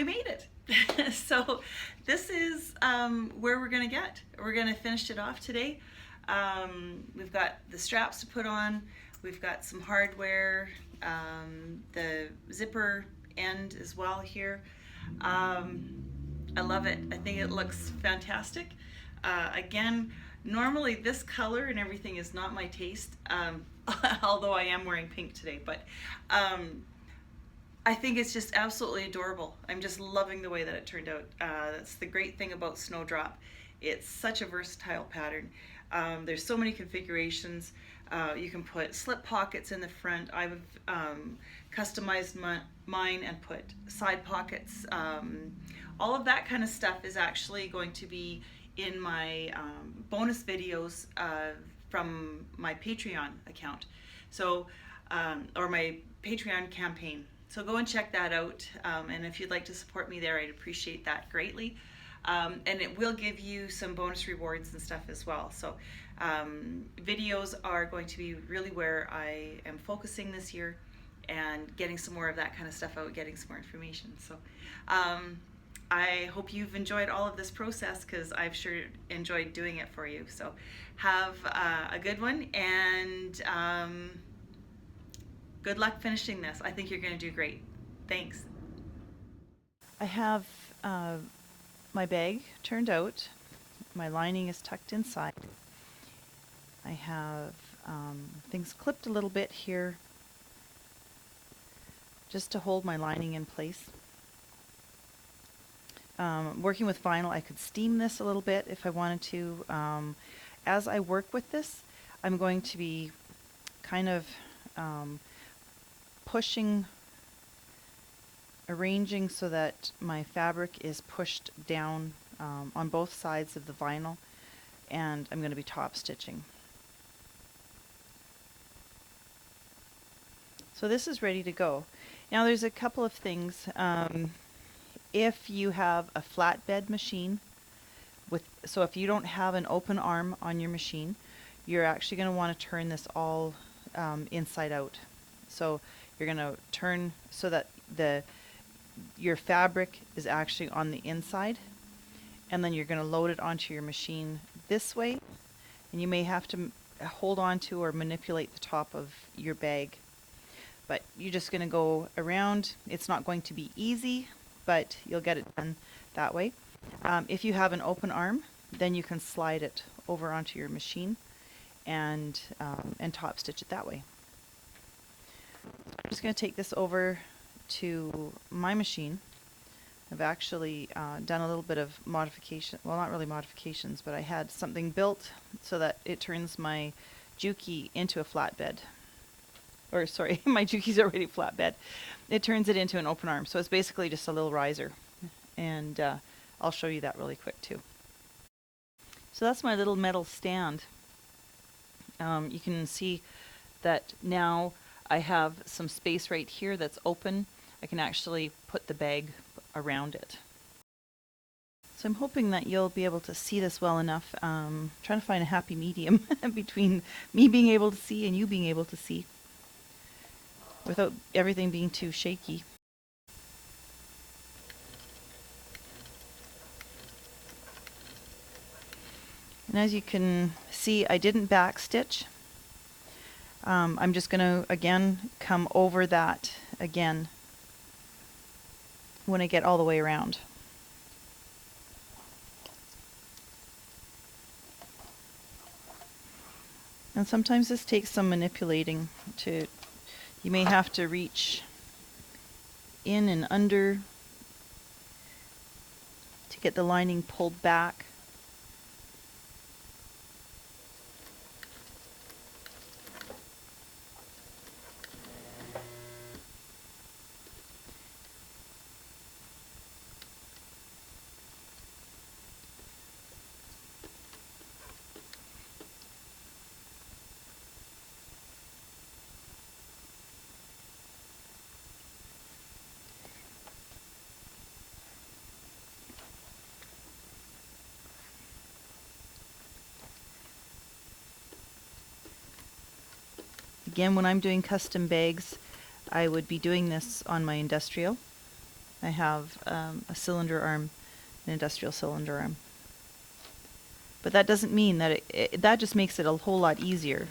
made it. So this is where we're going to get. We're going to finish it off today. We've got the straps to put on. We've got some hardware, the zipper end as well here. I love it. I think it looks fantastic. Again, normally this color and everything is not my taste, although I am wearing pink today, but I think it's just absolutely adorable. I'm just loving the way that it turned out. That's the great thing about Snowdrop. It's such a versatile pattern. There's so many configurations. You can put slip pockets in the front. I've customized mine and put side pockets. All of that kind of stuff is actually going to be in my bonus videos from my Patreon account, so or my Patreon campaign. So go and check that out, and if you'd like to support me there, I'd appreciate that greatly. And it will give you some bonus rewards and stuff as well. So videos are going to be really where I am focusing this year, and getting some more of that kind of stuff out, getting some more information. So I hope you've enjoyed all of this process, because I've sure enjoyed doing it for you. So have a good one, and good luck finishing this. I think you're going to do great. Thanks. I have my bag turned out. My lining is tucked inside. I have things clipped a little bit here just to hold my lining in place. Working with vinyl, I could steam this a little bit if I wanted to. As I work with this, I'm going to be kind of arranging so that my fabric is pushed down on both sides of the vinyl, and I'm going to be top stitching. So this is ready to go. Now there's a couple of things. If you have a flatbed machine, so if you don't have an open arm on your machine, you're actually going to want to turn this all inside out. So you're going to turn so that your fabric is actually on the inside, and then you're going to load it onto your machine this way, and you may have to hold on to or manipulate the top of your bag, but you're just going to go around. It's not going to be easy, but you'll get it done that way. If you have an open arm, then you can slide it over onto your machine and top stitch it that way. I'm just going to take this over to my machine. I've actually done a little bit of modification, well, not really modifications, but I had something built so that it turns my Juki into a flatbed. Or sorry, my Juki's already flatbed. It turns it into an open arm, so it's basically just a little riser, and I'll show you that really quick too. So that's my little metal stand. You can see that now I have some space right here that's open. I can actually put the bag around it. So I'm hoping that you'll be able to see this well enough. Trying to find a happy medium between me being able to see and you being able to see, without everything being too shaky. And as you can see, I didn't back stitch. I'm just going to again come over that again when I get all the way around. And sometimes this takes some manipulating to, you may have to reach in and under to get the lining pulled back. Again, when I'm doing custom bags, I would be doing this on my industrial. I have a cylinder arm, an industrial cylinder arm. But that doesn't mean that that just makes it a whole lot easier.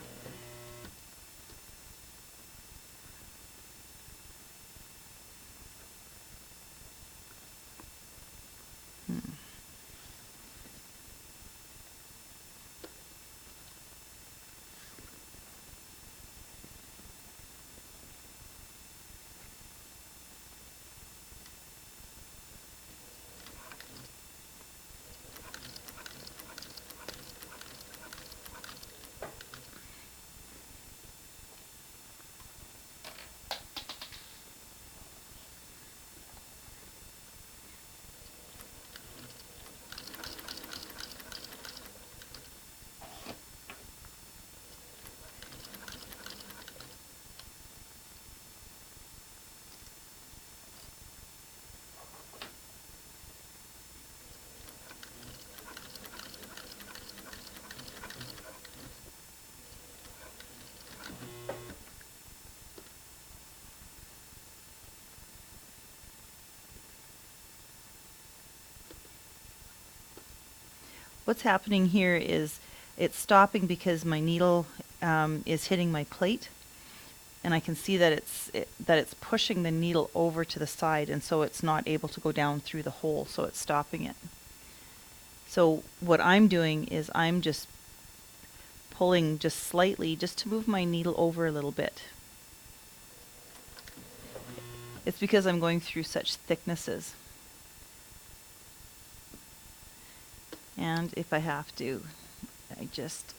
What's happening here is it's stopping because my needle is hitting my plate, and I can see that it's pushing the needle over to the side, and so it's not able to go down through the hole, so it's stopping it. So what I'm doing is I'm just pulling just slightly just to move my needle over a little bit. It's because I'm going through such thicknesses. And if I have to, I just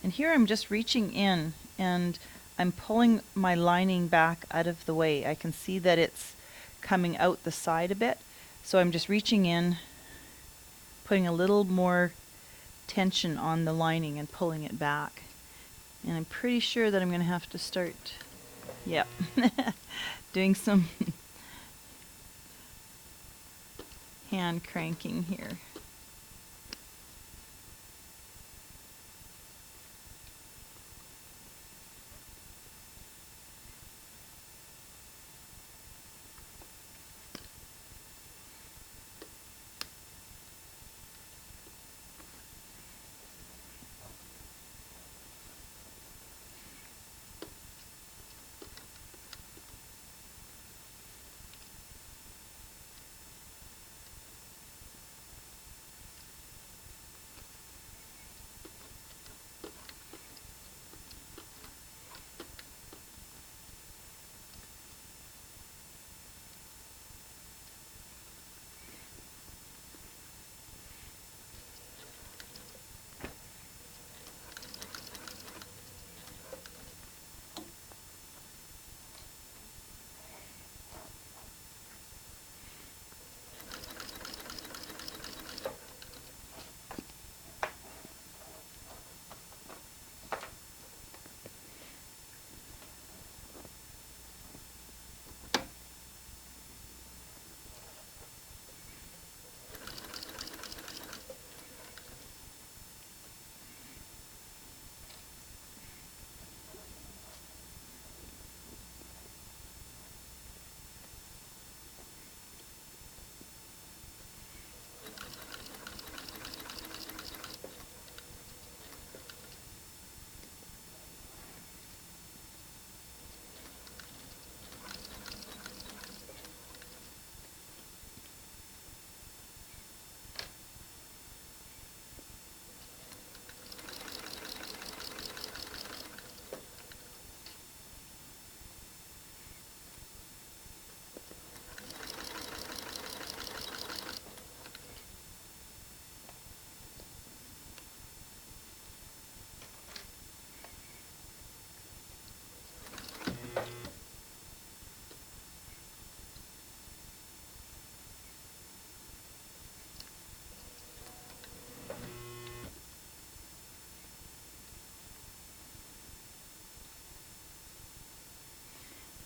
And here I'm just reaching in and I'm pulling my lining back out of the way. I can see that it's coming out the side a bit. So I'm just reaching in, putting a little more tension on the lining and pulling it back. And I'm pretty sure that I'm going to have to start, yep, doing some hand cranking here.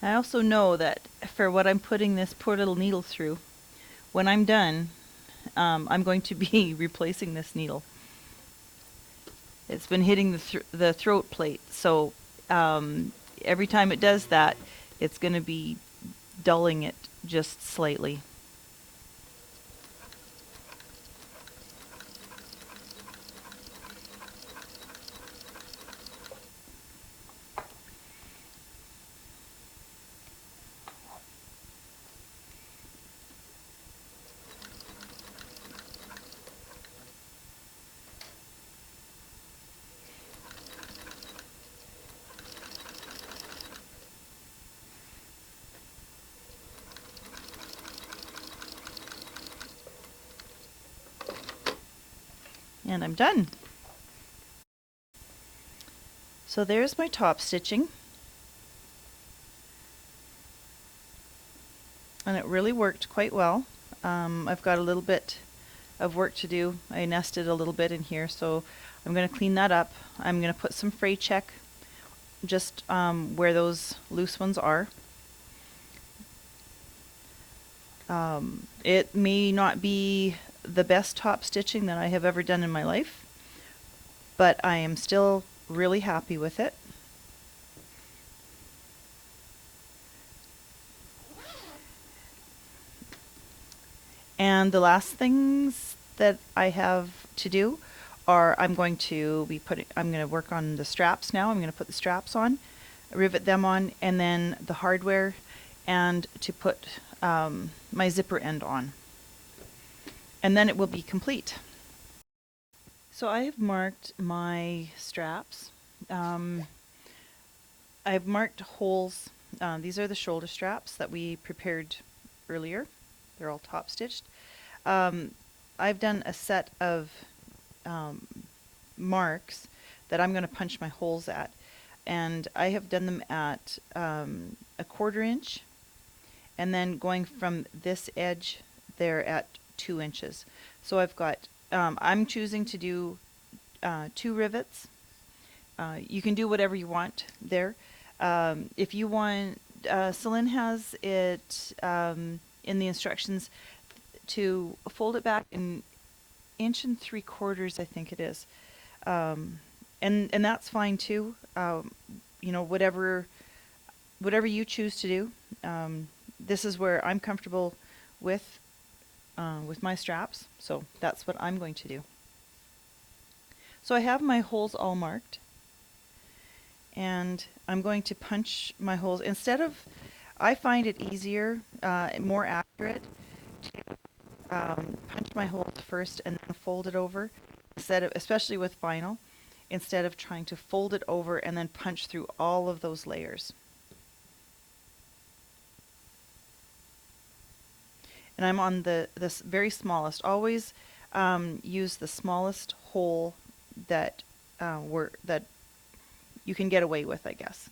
I also know that for what I'm putting this poor little needle through, when I'm done, I'm going to be replacing this needle. It's been hitting the throat plate, so every time it does that, it's going to be dulling it just slightly. And I'm done. So there's my top stitching. And it really worked quite well. I've got a little bit of work to do. I nested a little bit in here, so I'm going to clean that up. I'm going to put some fray check just where those loose ones are. It may not be the best top stitching that I have ever done in my life, but I am still really happy with it. And the last things that I have to do are I'm going to work on the straps now. I'm going to put the straps on, rivet them on, and then the hardware, and to put my zipper end on. And then it will be complete. So I have marked my straps. I've marked holes. These are the shoulder straps that we prepared earlier. They're all top stitched. I've done a set of marks that I'm going to punch my holes at, and I have done them at a 1/4 inch, and then going from this edge there at 2 inches. So I've got I'm choosing to do 2 rivets. You can do whatever you want there. If you want, Celine has it in the instructions to fold it back an 1 3/4, I think it is, and that's fine too. You know, whatever you choose to do. This is where I'm comfortable with my straps, so that's what I'm going to do. So I have my holes all marked, and I'm going to punch my holes. I find it easier, more accurate to punch my holes first and then fold it over, especially with vinyl, instead of trying to fold it over and then punch through all of those layers. And I'm on this very smallest. Always use the smallest hole that that you can get away with, I guess.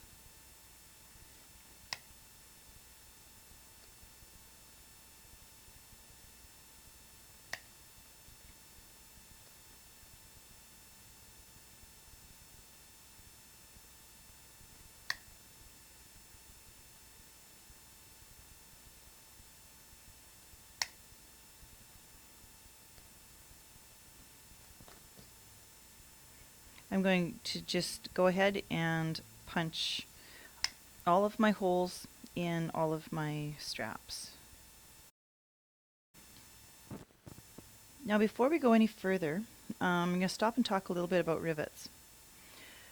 I'm going to just go ahead and punch all of my holes in all of my straps. Now before we go any further, I'm going to stop and talk a little bit about rivets.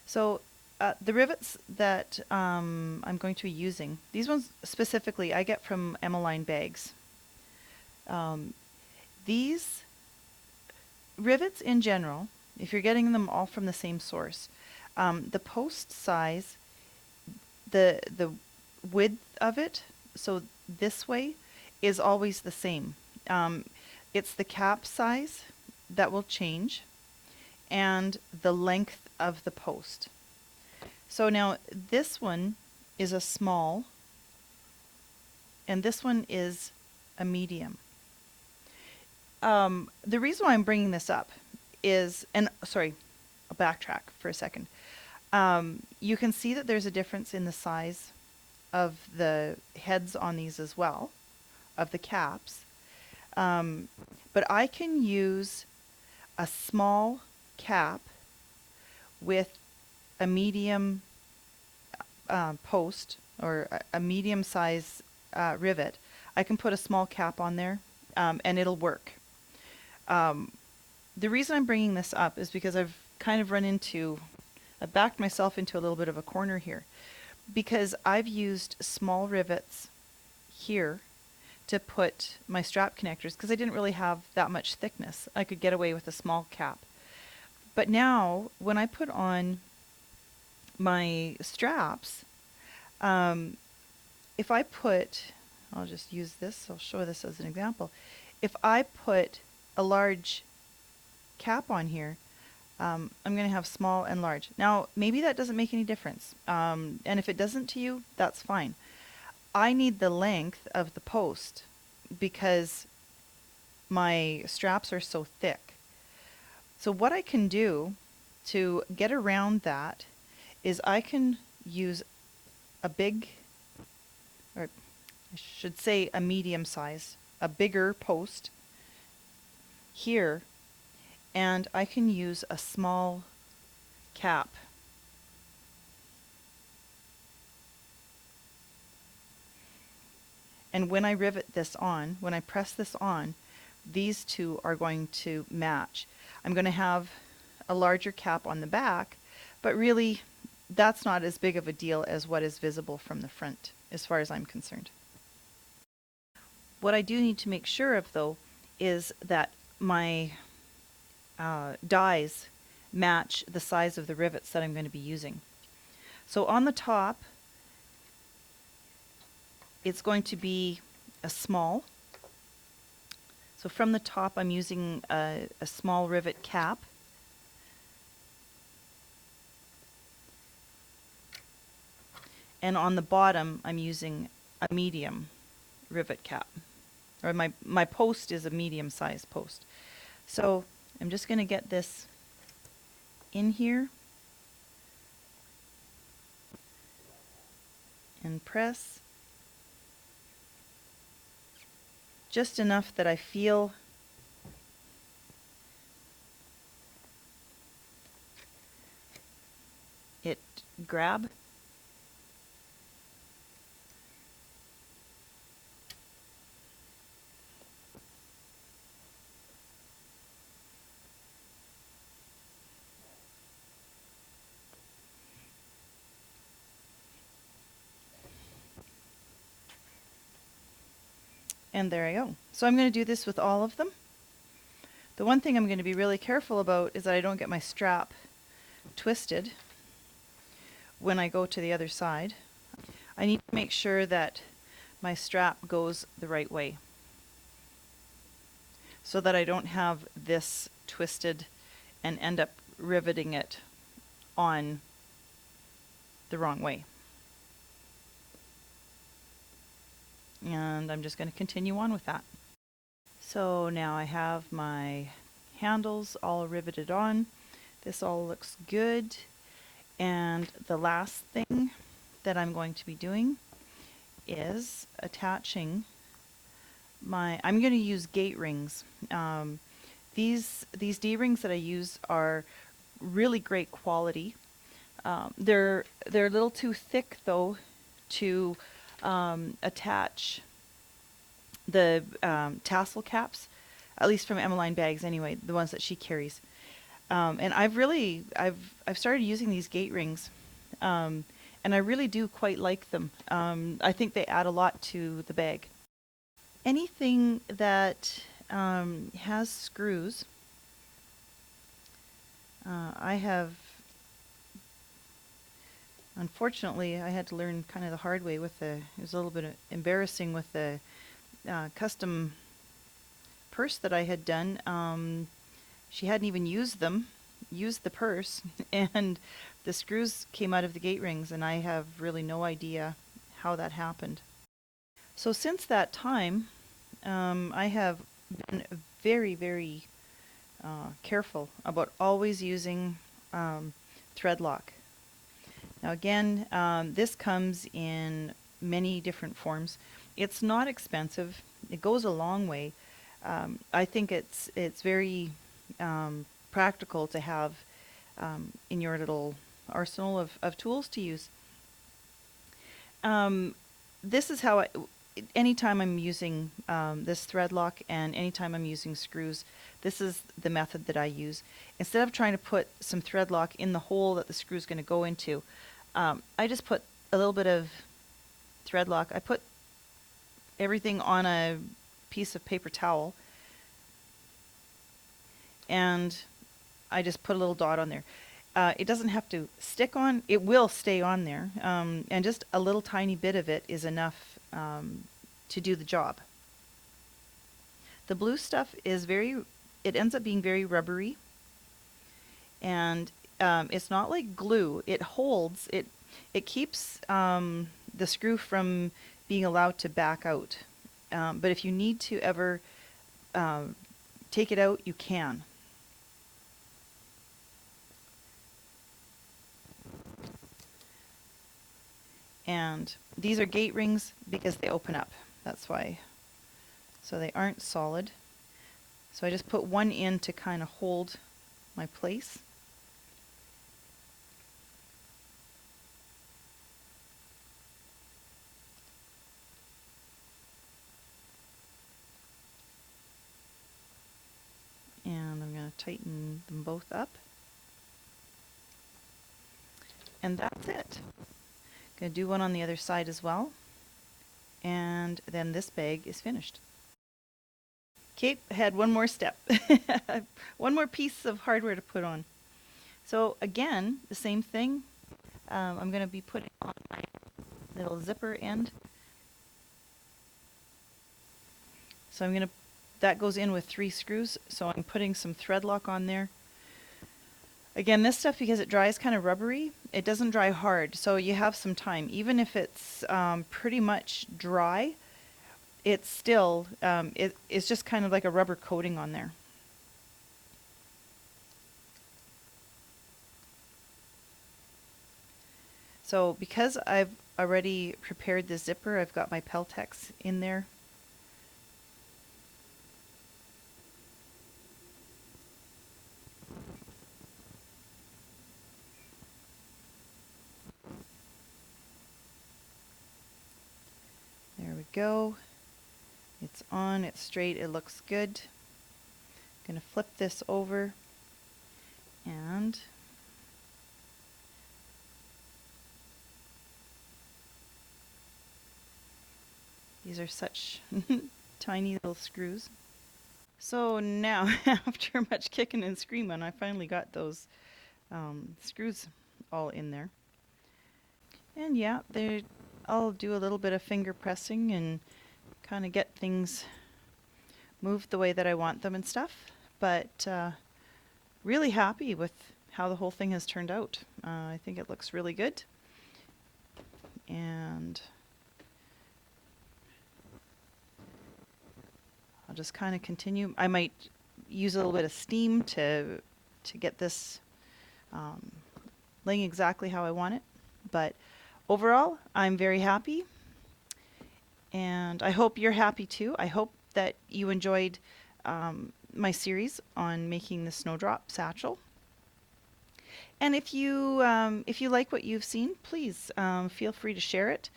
So the rivets that I'm going to be using, these ones specifically I get from Emmeline bags. These rivets in general, if you're getting them all from the same source, the post size, the width of it, so this way, is always the same. It's the cap size that will change, and the length of the post. So now this one is a small, and this one is a medium. The reason why I'm bringing this up is, and sorry, I'll backtrack for a second. You can see that there's a difference in the size of the heads on these as well, of the caps. But I can use a small cap with a medium post or a medium size rivet. I can put a small cap on there and it'll work. The reason I'm bringing this up is because I've kind of I backed myself into a little bit of a corner here because I've used small rivets here to put my strap connectors because I didn't really have that much thickness. I could get away with a small cap. But now when I put on my straps, if I put, I'll just use this, I'll show this as an example. If I put a large cap on here, I'm going to have small and large. Now, maybe that doesn't make any difference. And if it doesn't to you, that's fine. I need the length of the post because my straps are so thick. So what I can do to get around that is I can use a big, or I should say a medium size, a bigger post here, and I can use a small cap. And when I rivet this on, when I press this on, these two are going to match. I'm going to have a larger cap on the back, but really that's not as big of a deal as what is visible from the front, as far as I'm concerned. What I do need to make sure of, though, is that my dies match the size of the rivets that I'm going to be using. So on the top, it's going to be a small. So from the top, I'm using a small rivet cap. And on the bottom, I'm using a medium rivet cap. Or my post is a medium-sized post. So I'm just going to get this in here and press just enough that I feel it grab. And there I go. So I'm going to do this with all of them. The one thing I'm going to be really careful about is that I don't get my strap twisted when I go to the other side. I need to make sure that my strap goes the right way so that I don't have this twisted and end up riveting it on the wrong way. And I'm just going to continue on with that. So now I have my handles all riveted on. This all looks good. And the last thing that I'm going to be doing is attaching I'm going to use gate rings. These D-rings that I use are really great quality. They're a little too thick though to attach the tassel caps, at least from Emmeline bags anyway, the ones that she carries. And I've started using these gate rings, and I really do quite like them. I think they add a lot to the bag. Anything that has screws, unfortunately, I had to learn kind of the hard way it was a little bit embarrassing with the custom purse that I had done. She hadn't even used the purse, and the screws came out of the gate rings, and I have really no idea how that happened. So since that time, I have been very, very careful about always using thread lock. Now again, this comes in many different forms. It's not expensive. It goes a long way. I think it's very practical to have in your little arsenal of tools to use. This is how anytime I'm using this thread lock and anytime I'm using screws, this is the method that I use. Instead of trying to put some thread lock in the hole that the screw is going to go into, I just put a little bit of thread lock. I put everything on a piece of paper towel and I just put a little dot on there. It doesn't have to stick on, it will stay on there, and just a little tiny bit of it is enough to do the job. The blue stuff is it ends up being very rubbery, and it's not like glue. It holds, it keeps the screw from being allowed to back out. But if you need to ever take it out, you can. And these are gate rings because they open up. That's why. So they aren't solid. So I just put one in to kind of hold my place. And I'm going to tighten them both up. And that's it. Going to do one on the other side as well. And then this bag is finished. Okay, I had one more step. One more piece of hardware to put on. So again, the same thing. I'm going to be putting on my little zipper end. So I'm going to, that goes in with 3 screws. So I'm putting some thread lock on there. Again, this stuff, because it dries kind of rubbery, it doesn't dry hard, so you have some time. Even if it's pretty much dry, it's still, it's just kind of like a rubber coating on there. So because I've already prepared the zipper, I've got my Peltex in there. There we go. It's on, it's straight, it looks good. I'm going to flip this over and these are such tiny little screws. So now, after much kicking and screaming, I finally got those screws all in there. And yeah, I'll do a little bit of finger pressing and kind of get things moved the way that I want them and stuff. But really happy with how the whole thing has turned out. I think it looks really good. And I'll just kind of continue. I might use a little bit of steam to get this laying exactly how I want it. But overall, I'm very happy. And I hope you're happy too. I hope that you enjoyed my series on making the Snowdrop Satchel. And if you like what you've seen, please feel free to share it.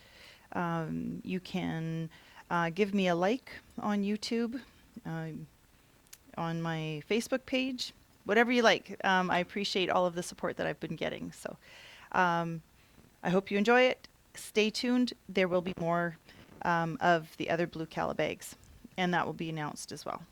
You can give me a like on YouTube, on my Facebook page, whatever you like. I appreciate all of the support that I've been getting. So I hope you enjoy it. Stay tuned. There will be more of the other Blue Calla bags, and that will be announced as well.